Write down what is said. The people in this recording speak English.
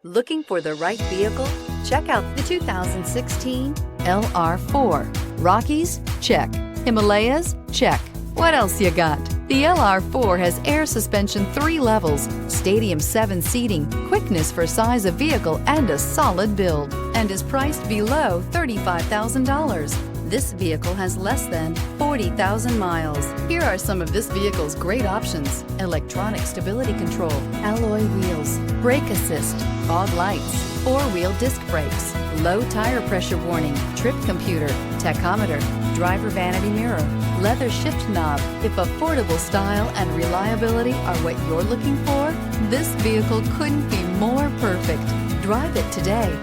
Looking for the right vehicle? Check out the 2016 LR4. Rockies? Check. Himalayas? Check. What else you got? The LR4 has air suspension 3 levels, stadium 7 seating, quickness for size of vehicle, and a solid build, and is priced below $35,000. This vehicle has less than 40,000 miles. Here are some of this vehicle's great options: electronic stability control, alloy wheels, brake assist, fog lights, 4-wheel disc brakes, low tire pressure warning, trip computer, tachometer, driver vanity mirror, leather shift knob. If affordable style and reliability are what you're looking for, this vehicle couldn't be more perfect. Drive it today.